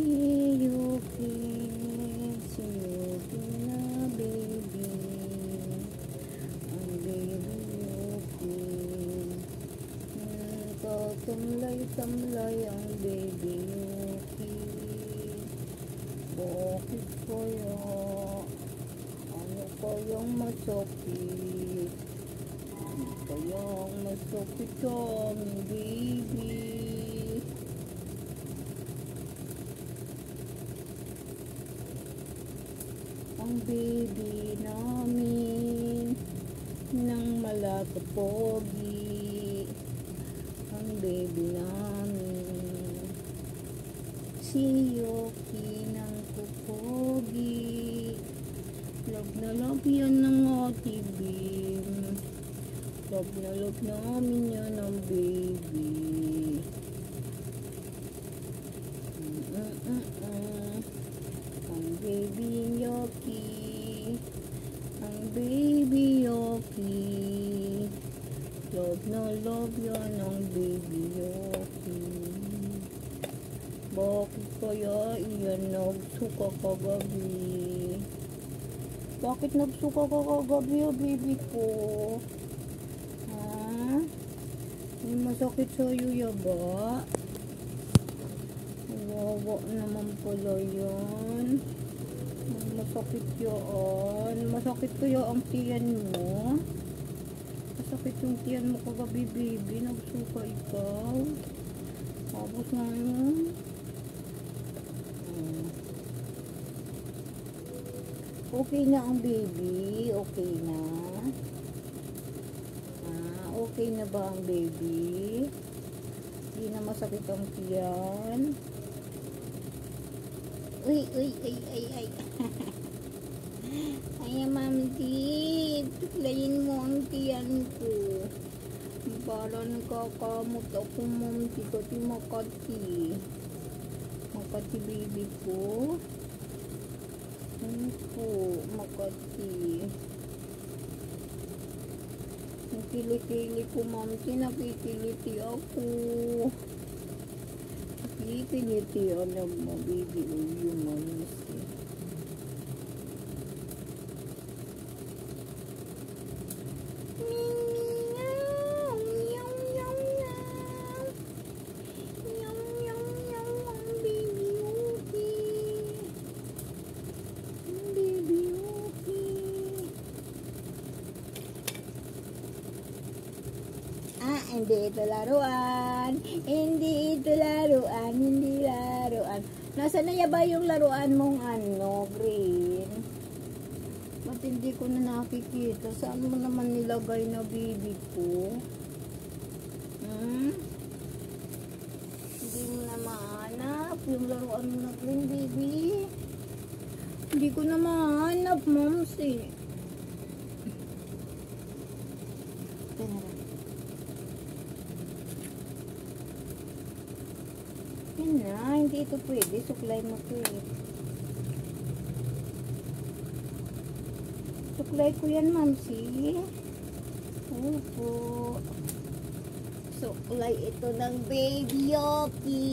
Siyuki, Siyuki na baby. Ang baby Yuki. Katamlay-tamlay ang baby Yuki. Bakit kaya? Ano kayang masakit? Ano kayang masakit ang baby? Ang baby namin nang malakapogi. Ang baby namin si Yuki ng kupogi. Love na love yan ng ate Bim. Love na love namin yan ng baby. Ang baby Yuki. Ang baby Yuki. Love na love yan ang baby Yuki. Bakit kaya iyan nagsuka kagabi? Bakit nagsuka ka kagabi, baby ko? Ha? May masakit sa'yo yaba? Wawa naman pala yan. Masakit yan. Masakit kaya ang tiyan mo? Masakit yung tiyan mo kagabi, baby. Nagsuka ikaw. Tapos ngayon. Okay na ang baby? Okay na? Okay na ba ang baby? Hindi na masakit ang tiyan? Uy, uy, ay, ay, ay. Ay, Ma'am Tip. Tuklayin mo ang tiyan ko. Para nakakamot ako, Ma'am Tip. Kasi Makati. Makati baby ko. Ano po, Makati. Ang kilikili ko, Ma'am Tip. Nakikiliti ako. Nakikiliti. Alam mo, baby. Yung manis eh. Hindi ito laruan. Hindi ito laruan. Hindi laruan. Nasaan na ba yung laruan mong ano, green? Ba't hindi ko na nakikita? Saan mo naman nilagay na baby ko? Hindi mo na mahanap yung laruan mo na green, baby. Hindi ko na mahanap, moms eh. Yan na, hindi ito pwede. Suklay mo to eh. Suklay ko yan, mamsi. Opo. Suklay ito ng baby Yuki.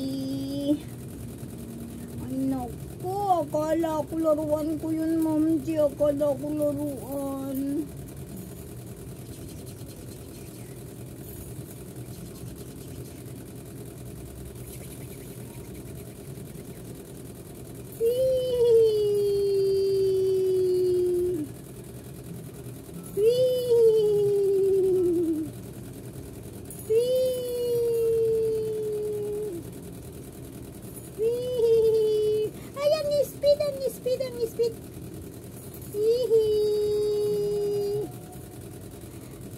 Ay, naku. Akala ko laruan ko yun, mamsi. Akala ko laruan.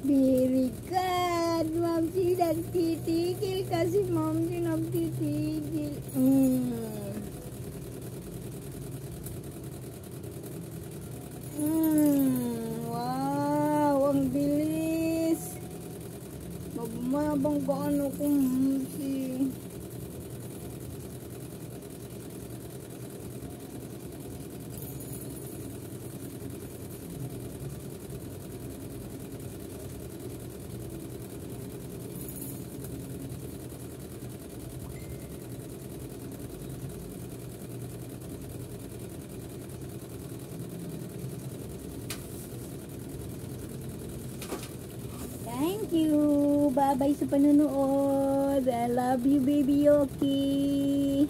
Very good. Mamsi nagtitigil kasi mamsi nagtitigil. Wow, ang bilis. Mabang gaano kung mamsi. Thank you. Bye-bye sa panonood. I love you, baby Yoki.